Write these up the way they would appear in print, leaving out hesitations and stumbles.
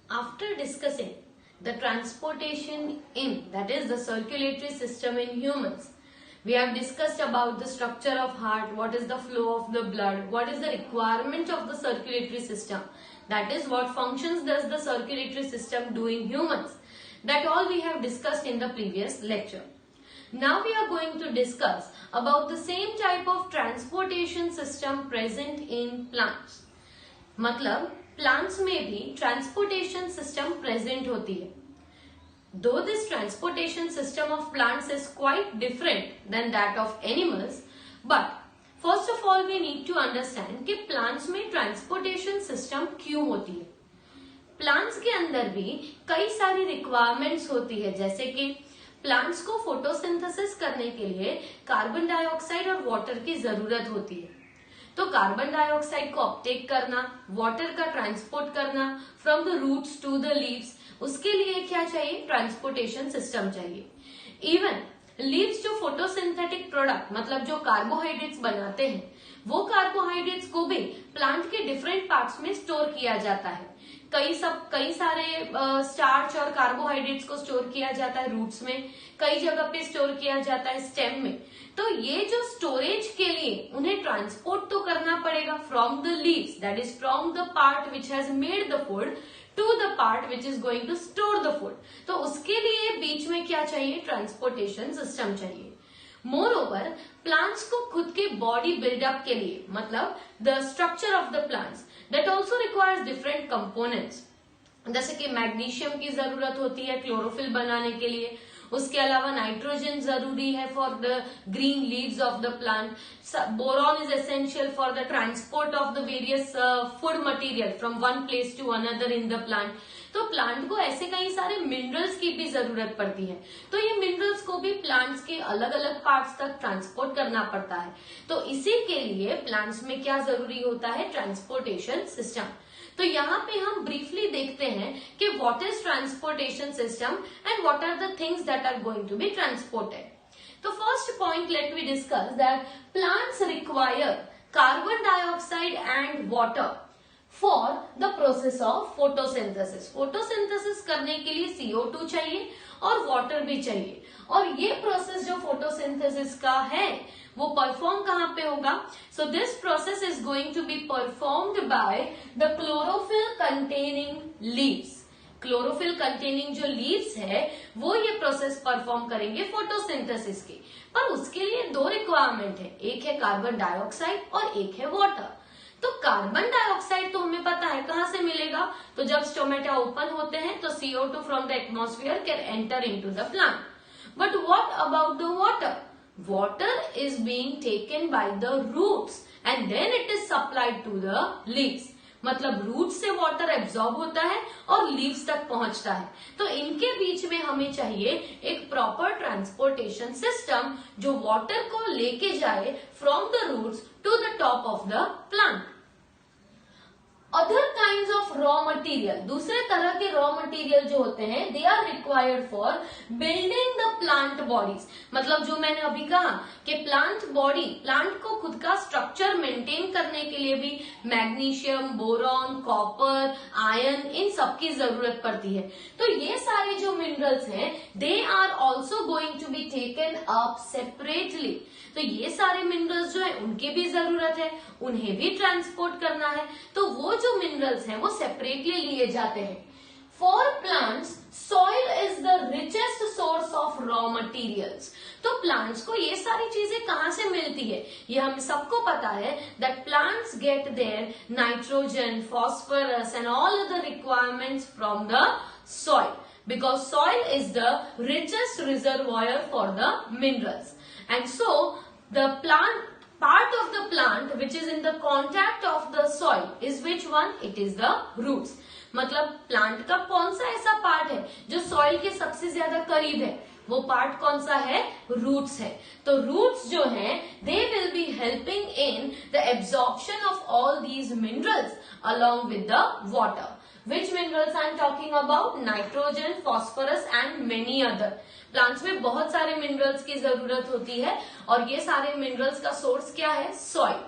After discussing the transportation that is the circulatory system in humans, we have discussed about the structure of heart, what is the flow of the blood, what is the requirement of the circulatory system, that is what functions does the circulatory system do in humans. That all we have discussed in the previous lecture. Now we are going to discuss about the same type of transportation system present in plants. मतलब plants में भी transportation system present होती है. Though this transportation system of plants is quite different than that of animals, but first of all we need to understand कि plants में transportation system क्यों होती है. प्लांट्स के अंदर भी कई सारी रिक्वायरमेंट्स होती है, जैसे कि प्लांट्स को फोटोसिंथेसिस करने के लिए कार्बन डाइऑक्साइड और वाटर की जरूरत होती है. तो कार्बन डाइऑक्साइड को अपटेक करना, वाटर का ट्रांसपोर्ट करना from the roots to the leaves, उसके लिए क्या चाहिए? ट्रांसपोर्टेशन सिस्टम चाहिए. इवन लीव्स जो फोटोसिंथेटिक प्रोडक्ट मतलब जो कार्बोहाइड्रेट्स बनाते हैं, वो कार्बोहाइड्रेट्स को भी प्लांट के डिफरेंट पार्ट्स में स्टोर किया जाता है. कई सारे स्टार्च और कार्बोहाइड्रेट्स को स्टोर किया जाता है रूट्स में, कई जगह पे स्टोर किया जाता है स्टेम में. तो ये जो स्टोरेज के लिए उन्हें ट्रांसपोर्ट तो करना पड़ेगा from the leaves, that is from the part which has made the food to the part which is going to store the food. तो उसके लिए बीच में क्या चाहिए? ट्रांसपोर्टेशन सिस्टम चाहिए. मोर ओवर प्लांट्स को खुद के बॉडी बिल्डअप के लिए मतलब the structure of the plants that also requires different components. जैसे कि मैग्नीशियम की जरूरत होती है क्लोरोफिल बनाने के लिए, उसके अलावा नाइट्रोजन जरूरी है for the green leaves of the plant, boron is essential for the transport of the various food material from one place to another in the plant. तो प्लांट को ऐसे कई सारे मिनरल्स की भी जरूरत पड़ती है. तो ये मिनरल्स को भी प्लांट्स के अलग अलग पार्ट्स तक ट्रांसपोर्ट करना पड़ता है. तो इसी के लिए प्लांट्स में क्या जरूरी होता है? Transportation system. तो यहाँ पे हम ब्रीफली देखते हैं कि what is transportation system and what are the things that are going to be transported. तो first point let we discuss that plants require carbon dioxide and water for the process of photosynthesis. Photosynthesis करने के लिए CO2 चाहिए और water भी चाहिए. और ये प्रोसेस जो फोटोसिंथेसिस का है वो परफॉर्म कहाँ पे होगा? So this process is going to be performed by the chlorophyll containing leaves. Chlorophyll containing जो लीव्स है वो ये प्रोसेस परफॉर्म करेंगे फोटोसिंथेसिस की. पर उसके लिए दो रिक्वायरमेंट है, एक है कार्बन डाइऑक्साइड और एक है वाटर. तो कार्बन डाइऑक्साइड तो हमें पता है कहाँ से मिलेगा. तो जब स्टोमेटा ओपन होते हैं तो CO2 from the atmosphere can enter into the plant. But what about the water? Water is being taken by the roots and then it is supplied to the leaves. मतलब root से water absorb होता है और leaves तक पहुंचता है. तो इनके बीच में हमें चाहिए एक प्रॉपर ट्रांसपोर्टेशन सिस्टम जो वाटर को लेके जाए from the roots to the top of the plant. Other kind of raw material, दूसरे तरह के रॉ मटेरियल जो होते हैं they are required for building the plant bodies. मतलब जो मैंने अभी कहा कि प्लांट बॉडी, प्लांट को खुद का स्ट्रक्चर मेंटेन करने के लिए भी magnesium, boron, copper, iron in सब की जरूरत पड़ती है. तो ये सारे जो मिनरल्स हैं they are also going to be taken up separately. तो ये सारे मिनरल्स जो है उनकी भी जरूरत है, उन्हें भी ट्रांसपोर्ट करना है. तो वो जो मिनरल्स हैं वो सेपरेटली लिए जाते हैं. For plants soil is the richest source of raw materials. तो प्लांट्स को ये सारी चीजें कहाँ से मिलती है? ये हम सबको पता है that plants get their nitrogen, phosphorus and all other requirements from the soil because soil is the richest reservoir for the minerals. And so the part of the plant which is in the contact of the soil is which one? It is the roots. मतलब plant का कौन सा ऐसा part है जो soil के सबसे ज्यादा करीब है? वो पार्ट कौन सा है? रूट्स है. तो रूट्स जो हैं दे will be helping in the absorption of all these minerals along with the water. Which minerals I am talking about? Nitrogen, phosphorus and many other. Plants में बहुत सारे मिनरल्स की जरूरत होती है और ये सारे मिनरल्स का सोर्स क्या है? Soil.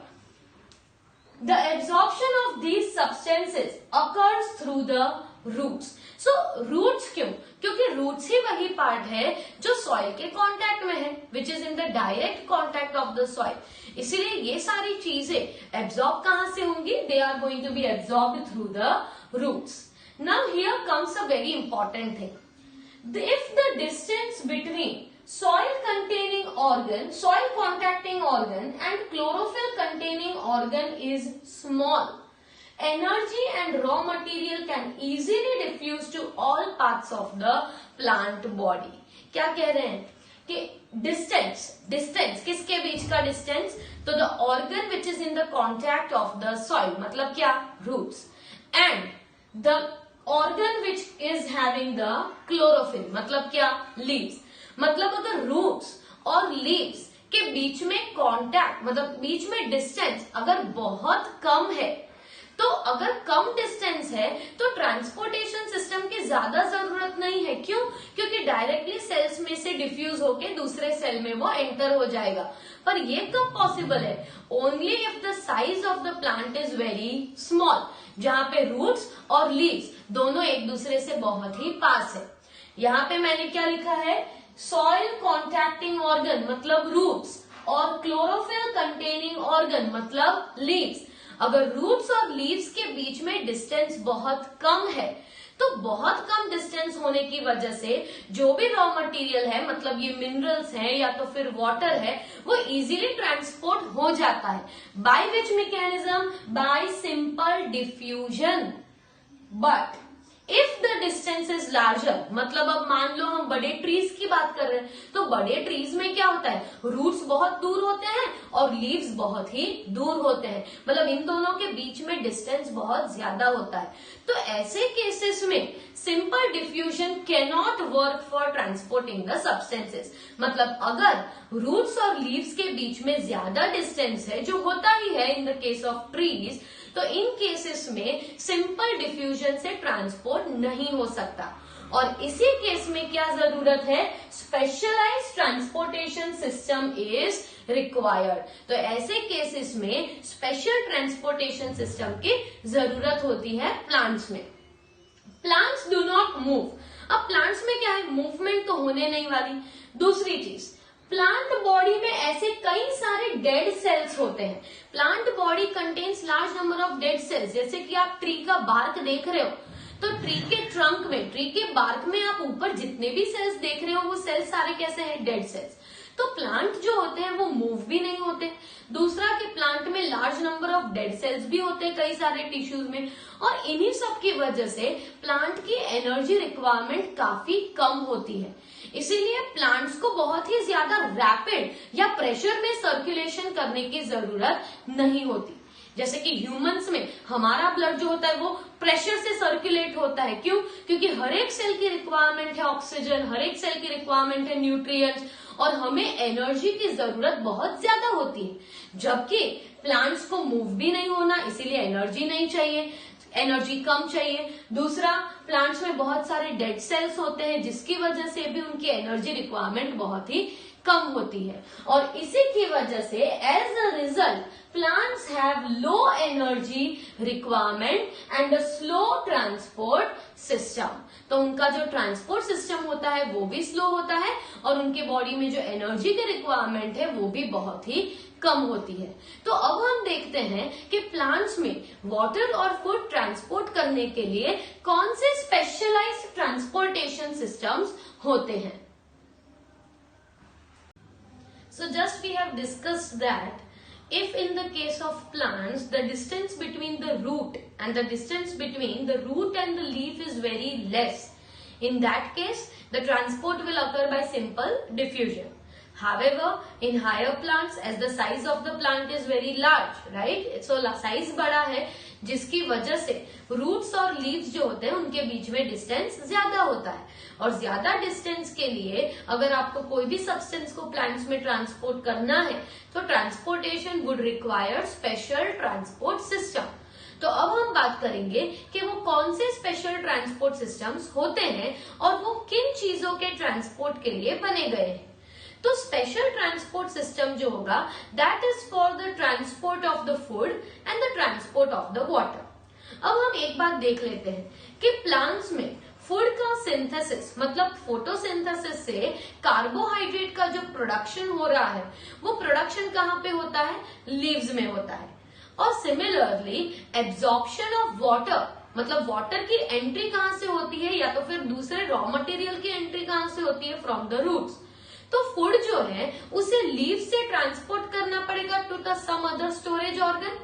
The absorption of these substances occurs through the roots. So roots क्यों? क्योंकि रूट्स ही वही पार्ट है जो सॉइल के कांटेक्ट में है, which is in the direct contact of the soil. इसीलिए ये सारी चीजें एब्जॉर्ब कहां से होंगी? They are going to be absorbed through the roots. Now here comes a very important thing. If the distance between soil containing organ, soil contacting organ and chlorophyll containing organ is small, energy and raw material can easily diffuse to all parts of the plant body. क्या कह रहे हैं कि distance किसके बीच का distance? तो the organ which is in the contact of the soil, मतलब क्या? Roots, and the organ which is having the chlorophyll, मतलब क्या? लीव्स। मतलब अगर रूट्स और लीव्स के बीच में कांटेक्ट, मतलब बीच में डिस्टेंस अगर बहुत कम है, तो अगर कम डिस्टेंस है तो ट्रांसपोर्टेशन सिस्टम की ज्यादा जरूरत नहीं है। क्यों? क्योंकि डायरेक्टली सेल्स में से डिफ्यूज होके दूसरे सेल में वो एंटर हो जाएगा। पर ये कब पॉसिबल है? Only if the size of the plant is very small, जहां पे रूट्स और लीव्स दोनों एक दूसरे से बहुत ही पास है। यहाँ पे मैंने क्या लिखा है? सॉइल कॉन्टैक्टिंग ऑर्गन मतलब रूट्स, और क्लोरोफिल कंटेनिंग ऑर्गन मतलब लीव्स। अगर रूट्स और लीव्स के बीच में डिस्टेंस बहुत कम है, तो बहुत कम डिस्टेंस होने की वजह से जो भी रॉ मटेरियल है, मतलब ये मिनरल्स हैं या तो फिर वाटर है, वो इजीली ट्रांसपोर्ट हो जाता है। By which mechanism? Bye simple diffusion. But if the distance is larger, मतलब अब मान लो हम बड़े ट्रीज की बात कर रहे हैं, तो बड़े ट्रीज में क्या होता है? रूट्स बहुत दूर होते हैं और लीव्स बहुत ही दूर होते हैं, मतलब इन दोनों के बीच में डिस्टेंस बहुत ज्यादा होता है। तो ऐसे केसेस में simple diffusion can not work for transporting the substances. मतलब अगर रूट्स और लीव्स के बीच में ज्यादा डिस्टेंस है, जो होता ही है in the case of trees, तो इन केसेस में सिंपल डिफ्यूजन से ट्रांसपोर्ट नहीं हो सकता। और इसी केस में क्या जरूरत है? Specialised transportation system is required. तो ऐसे केसेस में स्पेशल ट्रांसपोर्टेशन सिस्टम की जरूरत होती है प्लांट्स में। Plants do not move. अब प्लांट्स में क्या है? मूवमेंट तो होने नहीं वाली। दूसरी चीज, प्लांट बॉडी में ऐसे कई सारे डेड सेल्स होते हैं। Plant body contains large number of dead cells. जैसे कि आप ट्री का बार्क देख रहे हो, तो ट्री के ट्रंक में, ट्री के बार्क में आप ऊपर जितने भी सेल्स देख रहे हो, वो सेल्स सारे कैसे हैं? Dead cells. तो प्लांट जो होते हैं वो मूव भी नहीं होते। दूसरा कि प्लांट में large number of dead cells भी होते हैं कई सारे टिश्यूज में, और इन्हीं सब की वजह से प्लांट की एनर्जी रिक्वायरमेंट काफी कम होती है। इसीलिए प्लांट्स को बहुत ही ज्यादा रैपिड या प्रेशर में सर्कुलेशन करने की जरूरत नहीं होती। जैसे कि ह्यूमंस में हमारा ब्लड जो होता है वो प्रेशर से सर्कुलेट होता है। क्यों? क्योंकि हर एक सेल की रिक्वायरमेंट है ऑक्सीजन, हर एक सेल की रिक्वायरमेंट है न्यूट्रिएंट्स, और हमें एनर्जी की जरूरत बहुत ज्यादा होती है। जबकि प्लांट्स को मूव भी नहीं होना, इसीलिए एनर्जी नहीं चाहिए, एनर्जी कम चाहिए। दूसरा, प्लांट्स में बहुत सारे डेड सेल्स होते हैं, जिसकी वजह से भी उनकी एनर्जी रिक्वायरमेंट बहुत ही कम होती है। और इसी की वजह से as a result plants have low energy requirement and a slow transport system. तो उनका जो ट्रांसपोर्ट सिस्टम होता है वो भी स्लो होता है, और उनके बॉडी में जो एनर्जी की रिक्वायरमेंट है वो भी बहुत ही कम होती है। तो अब हम देखते हैं कि प्लांट्स में वाटर और फूड ट्रांसपोर्ट करने के लिए कौन से स्पेशलाइज्ड ट्रांसपोर्टेशन सिस्टम्स होते हैं। So just we have discussed that if in the case of plants the distance between the root and the distance between the root and the leaf is very less, in that case the transport will occur by simple diffusion. However, in higher plants, as the size of the plant is very large, right? So size बड़ा है, जिसकी वजह से roots और leaves जो होते हैं उनके बीच में डिस्टेंस ज्यादा होता है, और ज्यादा डिस्टेंस के लिए अगर आपको कोई भी सब्सटेंस को प्लांट्स में ट्रांसपोर्ट करना है, तो transportation would require special transport system. तो अब हम बात करेंगे कि वो कौन से स्पेशल ट्रांसपोर्ट सिस्टम्स होते हैं और वो किन चीजों के ट्रांसपोर्ट के लिए बने गए हैं। तो स्पेशल ट्रांसपोर्ट सिस्टम जो होगा, that is for the transport of the food and the transport of the water. अब हम एक बात देख लेते हैं कि प्लांट्स में फूड का सिंथेसिस मतलब फोटोसिंथेसिस से कार्बोहाइड्रेट का जो प्रोडक्शन हो रहा है वो प्रोडक्शन कहाँ पे होता है, लीव्स में होता है। और सिमिलरली एब्जॉर्प्शन ऑफ वाटर मतलब वाटर की एंट्री कहाँ से होती है, या तो फिर दूसरे रॉ मटेरियल की एंट्री कहाँ से होती है, फ्रॉम द रूट्स। तो फूड जो है उसे लीव से ट्रांसपोर्ट करना पड़ेगा to the some other storage organ,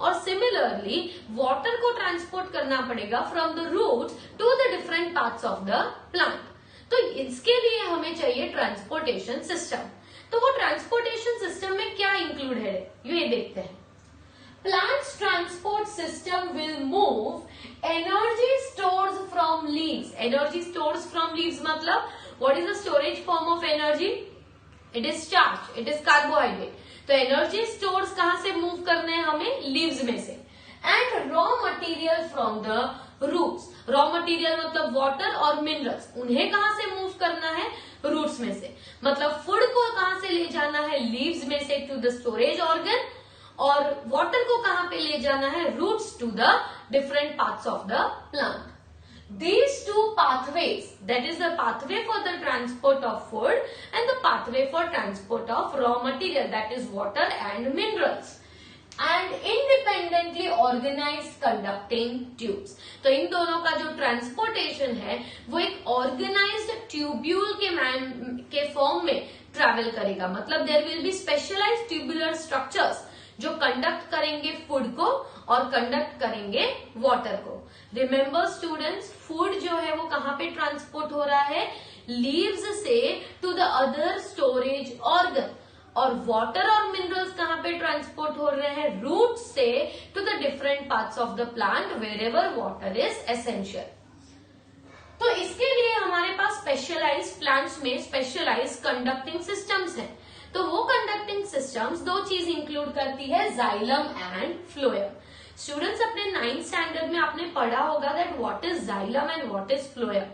और सिमिलरली वाटर को ट्रांसपोर्ट करना पड़ेगा from the roots to the different parts of the plant. तो इसके लिए हमें चाहिए ट्रांसपोर्टेशन सिस्टम। तो वो ट्रांसपोर्टेशन सिस्टम में क्या इंक्लूड है ये देखते हैं। Plants transport system will move energy stores from leaves. Energy stores from leaves मतलब what is the storage form of energy? It is starch, it is carbohydrate. तो energy stores कहाँ से move करने हैं हमें, leaves में से। And raw material from the roots. Raw material मतलब water और minerals, उन्हें कहाँ से move करना है, roots में से। मतलब food को कहाँ से ले जाना है, leaves में से to the storage organ, और वाटर को कहां पे ले जाना है, roots to the different parts of the plant. These two pathways, that is the pathway for the transport of food and the pathway for transport of raw material, that is water and minerals, and independently organized conducting tubes. तो इन दोनों का जो transportation है वो एक organised tubule के form में travel करेगा। मतलब there will be specialised tubular structures जो कंडक्ट करेंगे फूड को और कंडक्ट करेंगे वाटर को। रिमेम्बर स्टूडेंट्स, फूड जो है वो कहाँ पे ट्रांसपोर्ट हो रहा है, लीव्स से to the other storage organ, और वाटर और मिनरल्स कहाँ पे ट्रांसपोर्ट हो रहे हैं, रूट से to the different parts of the plant wherever water is essential. तो इसके लिए हमारे पास स्पेशलाइज्ड प्लांट्स में स्पेशलाइज्ड कंडक्टिंग सिस्टम्स हैं। तो वो कंडक्टिंग सिस्टम्स दो चीज इंक्लूड करती है, जाइलम एंड फ्लोएम। स्टूडेंट्स अपने 9th स्टैंडर्ड में आपने पढ़ा होगा that what is xylem and what is phloem.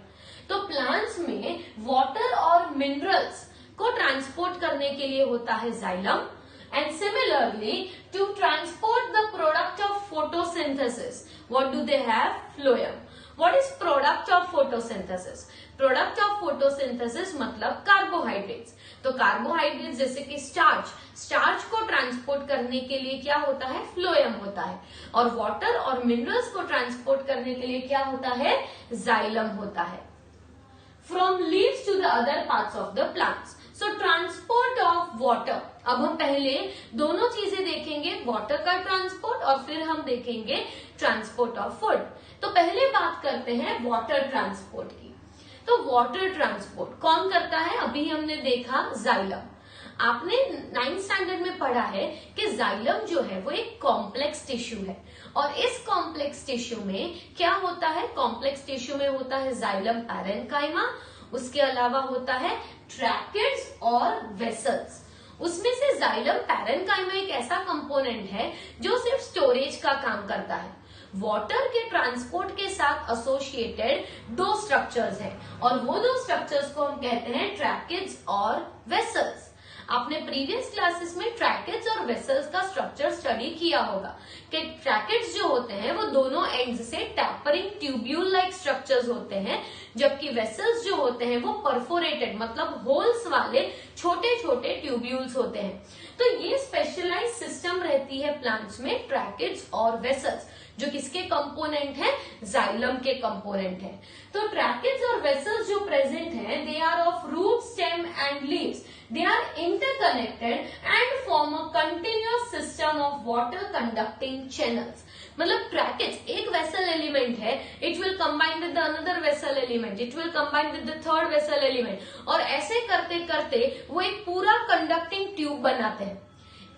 तो प्लांट्स में वाटर और मिनरल्स को ट्रांसपोर्ट करने के लिए होता है xylem, and similarly to transport the product of photosynthesis what do they have, phloem. What is product of photosynthesis? Product of photosynthesis मतलब कार्बोहाइड्रेट्स। तो कार्बोहाइड्रेट्स जैसे कि स्टार्च को ट्रांसपोर्ट करने के लिए क्या होता है, फ्लोएम होता है, और वाटर और मिनरल्स को ट्रांसपोर्ट करने के लिए क्या होता है, जाइलम होता है। From leaves to the other parts of the plants. So transport of water, अब हम पहले दोनों चीजें देखेंगे, वाटर का ट्रांसपोर्ट और फिर हम देखेंगे ट्रांसपोर्ट ऑफ फूड। तो पहले बात करते हैं वाटर ट्रांसपोर्ट की। तो वाटर ट्रांसपोर्ट कौन करता है, अभी हमने देखा जाइलम। आपने 9th स्टैंडर्ड में पढ़ा है कि जाइलम जो है वो एक कॉम्प्लेक्स टिश्यू है, और इस कॉम्प्लेक्स टिश्यू में क्या होता है, कॉम्प्लेक्स टिश्यू में होता है जाइलम पैरेन्काइमा, उसके अलावा होता है ट्रैकिड्स और वेसल्स। उसमें से जाइलम पैरेन्काइमा एक ऐसा कंपोनेंट है जो सिर्फ स्टोरेज का काम करता है। वाटर के ट्रांसपोर्ट के साथ एसोसिएटेड दो स्ट्रक्चर्स हैं, और वो दो स्ट्रक्चर्स को हम कहते हैं ट्रैकिड्स और वेसल्स। आपने प्रीवियस क्लासेस में ट्रैकिड्स और वेसल्स का स्ट्रक्चर स्टडी किया होगा कि ट्रैकिड्स जो होते हैं वो दोनों एंड्स से टैपरिंग ट्यूब्यूल लाइक स्ट्रक्चर्स होते हैं, जबकि वेसल्स जो होते हैं वो परफोरेटेड मतलब होल्स वाले छोटे छोटे ट्यूब्यूल्स होते हैं। तो ये स्पेशलाइज्ड सिस्टम रहती है प्लांट्स में, ट्रैकिड्स और वेसल्स, जो किसके कंपोनेंट है, जाइलम के कंपोनेंट है। तो ट्रैकिड्स और वेसल्स जो प्रेजेंट है, they are of root, stem and leaves. They are interconnected and form a continuous system of water conducting channels. मतलब ट्रैकिड्स एक वेसल एलिमेंट है, it will combine with another vessel element, it will combine with the third vessel element, और ऐसे करते करते वो एक पूरा कंडक्टिंग ट्यूब बनाते हैं।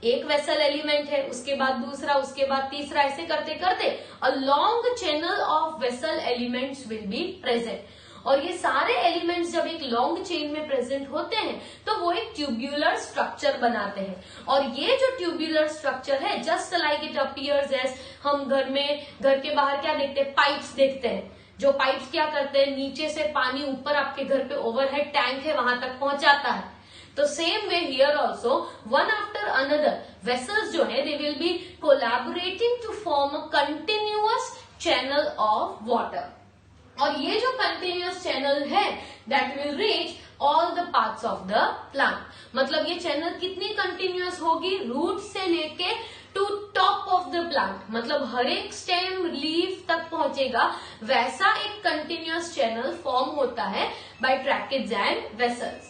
एक वेसल एलिमेंट है, उसके बाद दूसरा, उसके बाद तीसरा, ऐसे करते करते a long channel of vessel elements will be present. और ये सारे एलिमेंट्स जब एक लॉन्ग चेन में प्रेजेंट होते हैं तो वो एक ट्यूब्यूलर स्ट्रक्चर बनाते हैं। और ये जो ट्यूब्यूलर स्ट्रक्चर है, just like it appears as, हम घर के बाहर क्या देखते हैं, पाइप्स देखते हैं, जो पाइप्स क्या करते हैं, नीचे से पानी ऊपर आपके घर पे ओवरहेड टैंक है वहां तक पहुंचाता है। तो same way here also, one after another vessels जो है, they will be collaborating to form a continuous channel of water, और ये जो कंटिन्यूअस चैनल है that will reach all the parts of the plant. मतलब ये चैनल कितनी continuous होगी, रूट से लेके to top of the plant, मतलब हर एक स्टेम लीफ तक पहुंचेगा, वैसा एक कंटिन्यूअस चैनल फॉर्म होता है by tracheids and vessels.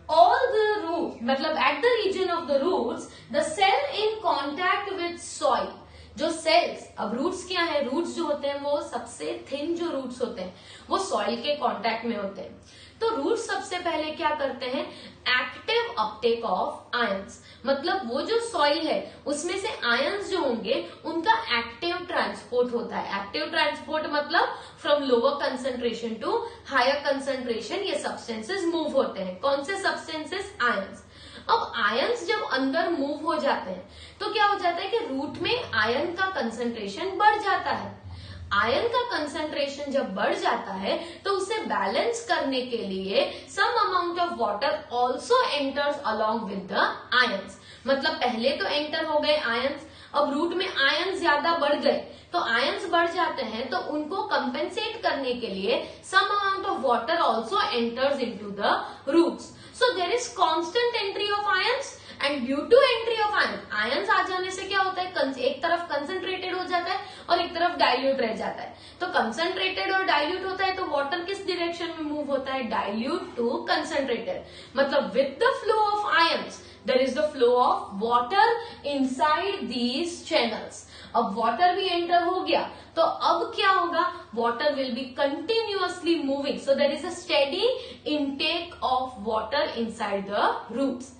All the root, मतलब at the region of the roots, the cell in contact with soil, जो सेल्स, अब रूट्स क्या है, रूट्स जो होते हैं वो सबसे थिन जो रूट्स होते हैं वो सॉइल के कांटेक्ट में होते हैं। तो रूट्स सबसे पहले क्या करते हैं, एक्टिव अपटेक ऑफ आयंस, मतलब वो जो सॉइल है उसमें से आयंस जो होंगे उनका एक्टिव ट्रांसपोर्ट होता है। एक्टिव ट्रांसपोर्ट मतलब from lower concentration to higher concentration ये सब्सटेंसेस मूव होते हैं। कौन से सब्सटेंसेस, आयंस। अब आयंस जब अंदर मूव हो जाते हैं तो क्या हो जाता है कि रूट में आयन का कंसंट्रेशन बढ़ जाता है। आयन का कंसंट्रेशन जब बढ़ जाता है तो उसे बैलेंस करने के लिए some amount of water also enters along with the ions. मतलब पहले तो एंटर हो गए आयंस, अब रूट में आयन ज्यादा बढ़ गए, तो आयंस बढ़ जाते हैं तो उनको कंपेंसेट करने के लिए some amount of water also enters into the roots. So there is constant entry of ions and due to entry of ions आ जाने से क्या होता है, एक तरफ कंसंट्रेटेड हो जाता है और एक तरफ डाइल्यूट रह जाता है। तो कंसंट्रेटेड और डाइल्यूट होता है तो वाटर किस डायरेक्शन में मूव होता है, डाइल्यूट टू कंसंट्रेटेड। मतलब with the flow of ions there is the flow of water inside these channels. अब वाटर भी एंटर हो गया तो अब क्या होगा, water will be continuously moving, so there is a steady intake of water inside the roots.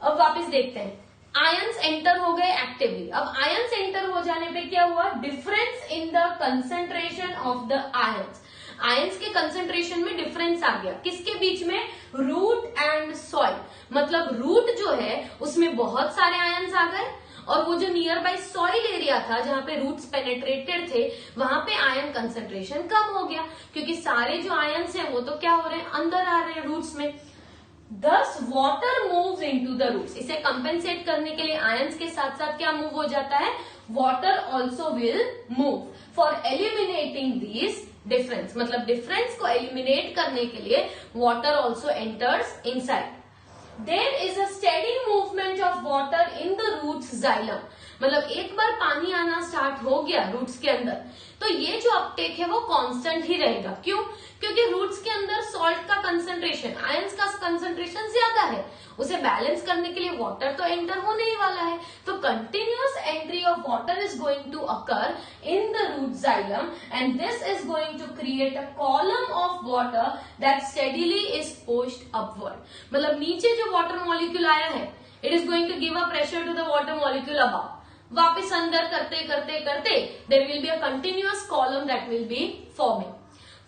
अब वापस देखते हैं, आयंस एंटर हो गए एक्टिवली। अब आयंस एंटर हो जाने पे क्या हुआ, difference in the concentration of the ions. Ions के कंसंट्रेशन में डिफरेंस आ गया, किसके बीच में, रूट एंड सॉइल। मतलब रूट जो है उसमें बहुत सारे आयंस आ गए और वो जो नियर बाय सॉइल एरिया था जहां पे रूट्स पेनेट्रेटेड थे वहां पे आयन कंसंट्रेशन कम हो गया, क्योंकि सारे जो आयंस हैं वो तो क्या हो रहे हैं, अंदर आ रहे हैं रूट्स में। Thus water moves into the roots। इसे कंपेंसेट करने के लिए आयंस के साथ साथ क्या मूव हो जाता है, water also will move for eliminating this difference. मतलब डिफरेंस को एलिमिनेट करने के लिए water also enters inside. There is a steady movement of water in the roots xylem। मतलब एक बार पानी आना स्टार्ट हो गया रूट्स के अंदर तो ये जो अपटेक है वो कांस्टेंट ही रहेगा। क्यों, क्योंकि रूट्स के अंदर सॉल्ट का कंसंट्रेशन, आयंस का कंसंट्रेशन ज्यादा है, उसे बैलेंस करने के लिए वाटर तो एंटर होने ही वाला है। तो continuous entry of water is going to occur in the root xylem and this is going to create a column of water that steadily is pushed upward. मतलब नीचे जो वाटर मॉलिक्यूल आया है it is going to give a pressure to the water molecule above, वापस अंदर करते करते करते there will be a continuous column that will be forming.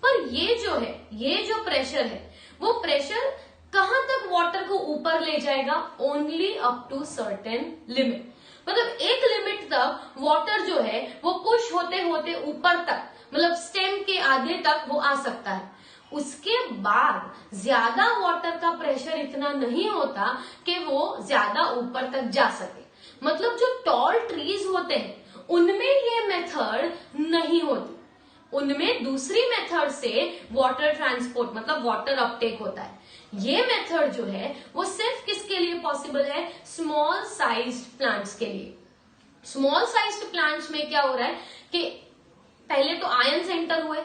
पर ये जो है, ये जो प्रेशर है वो प्रेशर कहां तक वाटर को ऊपर ले जाएगा, only up to certain limit. मतलब एक लिमिट तक वाटर जो है वो पुश होते होते ऊपर तक, मतलब स्टेम के आधे तक वो आ सकता है। उसके बाद ज्यादा वाटर का प्रेशर इतना नहीं होता कि वो ज्यादा ऊपर तक जा सके। मतलब जो टॉल ट्रीज होते हैं उनमें ये मेथड नहीं होती, उनमें दूसरी मेथड से वाटर ट्रांसपोर्ट मतलब वाटर अपटेक होता है। ये मेथड जो है वो सिर्फ किसके लिए पॉसिबल है, स्मॉल साइज्ड प्लांट्स के लिए। स्मॉल साइज्ड प्लांट्स में क्या हो रहा है कि पहले तो आयंस एंटर हुए,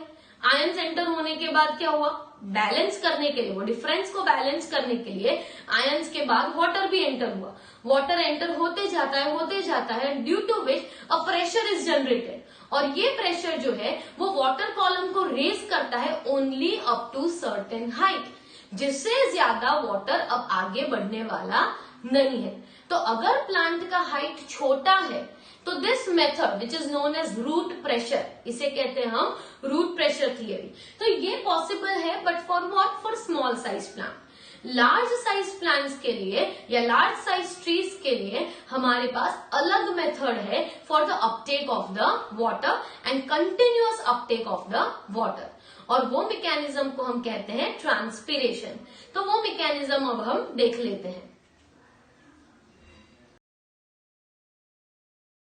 आयंस एंटर होने के बाद क्या हुआ, बैलेंस करने के लिए, वो डिफरेंस को बैलेंस करने के लिए आयंस के बाद वाटर भी एंटर हुआ। वाटर एंटर होते जाता है due to which a pressure is generated, और ये प्रेशर जो है वो वाटर कॉलम को रेज करता है only up to certain height, जिससे ज्यादा वाटर अब आगे बढ़ने वाला नहीं है। तो अगर प्लांट का हाइट छोटा है तो this method which is known as root pressure, इसे कहते हैं हम रूट प्रेशर थियरी। तो ये पॉसिबल है but for what, for small size plant. Large size plants के लिए या लार्ज साइज ट्रीज के लिए हमारे पास अलग मेथड है for the Uptake of the water and continuous Uptake of the water, और वो मैकेनिज्म को हम कहते हैं ट्रांसपिरेशन। तो वो मैकेनिज्म अब हम देख लेते हैं।